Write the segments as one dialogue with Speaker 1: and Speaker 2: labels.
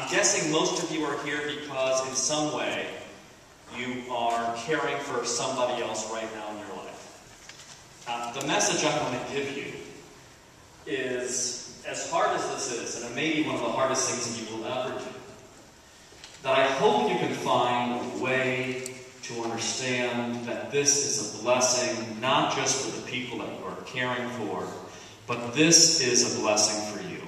Speaker 1: I'm guessing most of you are here because in some way you are caring for somebody else right now in your life. The message I'm going to give you is, as hard as this is, and it may be one of the hardest things that you will ever do, that I hope you can find a way to understand that this is a blessing, not just for the people that you are caring for, but this is a blessing for you.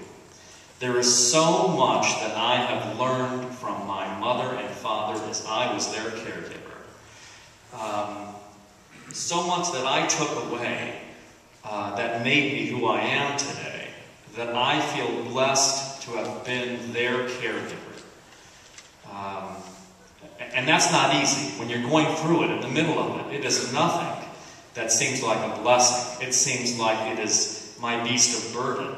Speaker 1: There is so much that I have learned from my mother and father as I was their caregiver. So much that I took away that made me who I am today, that I feel blessed to have been their caregiver. And that's not easy. When you're going through it, in the middle of it, it is nothing that seems like a blessing. It seems like it is my beast of burden.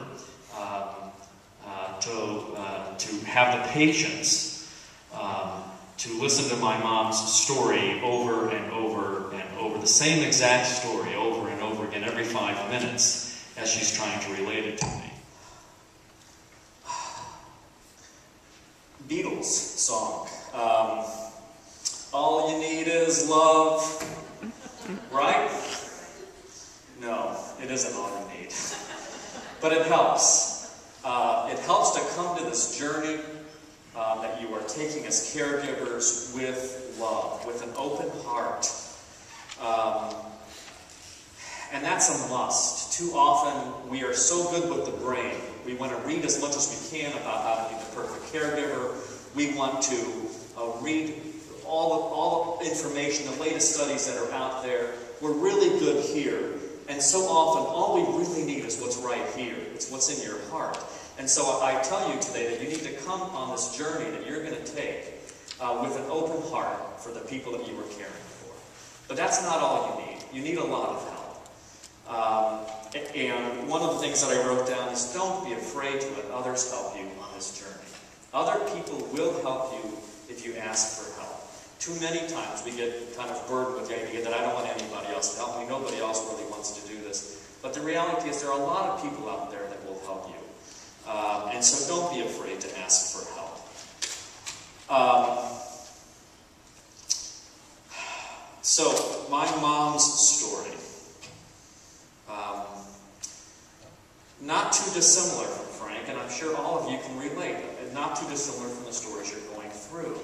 Speaker 1: To have the patience to listen to my mom's story over and over and over, the same exact story over and over again every 5 minutes as she's trying to relate it to me. Beatles song. All you need is love, right? No, it isn't all you need. But it helps. It helps to come to this journey that you are taking as caregivers with love, with an open heart. And that's a must. Too often we are so good with the brain. We want to read as much as we can about how to be the perfect caregiver. We want to read all the information, the latest studies that are out there. We're really good here. And so often, all we really need is what's right here. It's what's in your heart. And so I tell you today that you need to come on this journey that you're going to take with an open heart for the people that you are caring for. But that's not all you need. You need a lot of help. And one of the things that I wrote down is don't be afraid to let others help you on this journey. Other people will help you if you ask for help. Too many times we get kind of burdened with the idea that I don't want anybody else to help me. Nobody else really wants to do this. But the reality is there are a lot of people out there that will help you. And so don't be afraid to ask for help. So my mom's story. Not too dissimilar from Frank, and I'm sure all of you can relate. Not too dissimilar from the stories you're going through.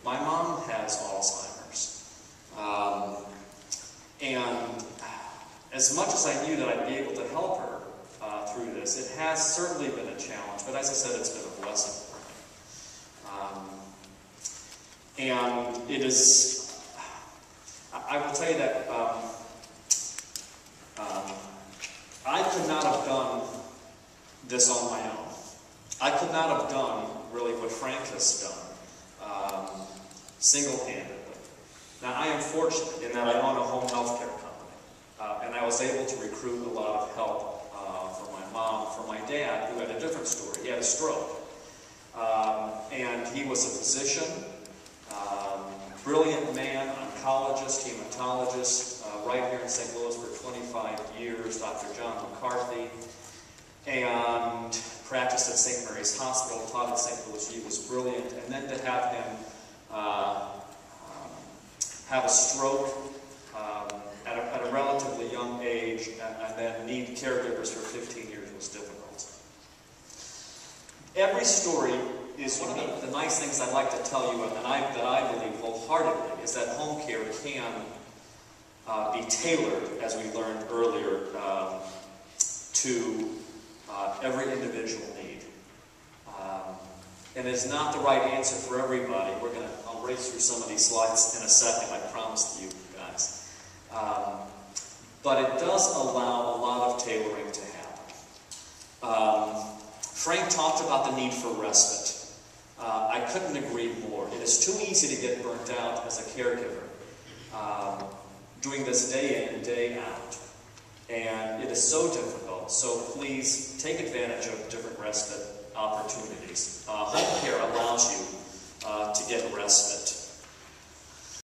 Speaker 1: My mom has Alzheimer's. And as much as I knew that I'd be able to help her through this, it has certainly been a challenge, but as I said, it's been a blessing for me. And it is, I will tell you that I could not have done this on my own. I could not have done really what Frank has done single-handedly. Now, I am fortunate in that I own a home health care company, and I was able to recruit a lot of help for my mom, for my dad, who had a different story. He had a stroke, and he was a physician, brilliant man, oncologist, hematologist, right here in St. Louis for 25 years, Dr. John McCarthy, and practiced at St. Mary's Hospital, taught at St. Louis. He was brilliant, and then to have him have a stroke at a relatively young age and then need caregivers for 15 years was difficult. Every story is one of the nice things I'd like to tell you, and that I believe wholeheartedly, is that home care can be tailored, as we learned earlier, to every individual need. And it's not the right answer for everybody. I'll race through some of these slides in a second, I promise you guys. But it does allow a lot of tailoring to happen. Frank talked about the need for respite. I couldn't agree more. It is too easy to get burnt out as a caregiver, doing this day in and day out. And it is so difficult, so please take advantage of different respite opportunities. Home care allows you to get respite.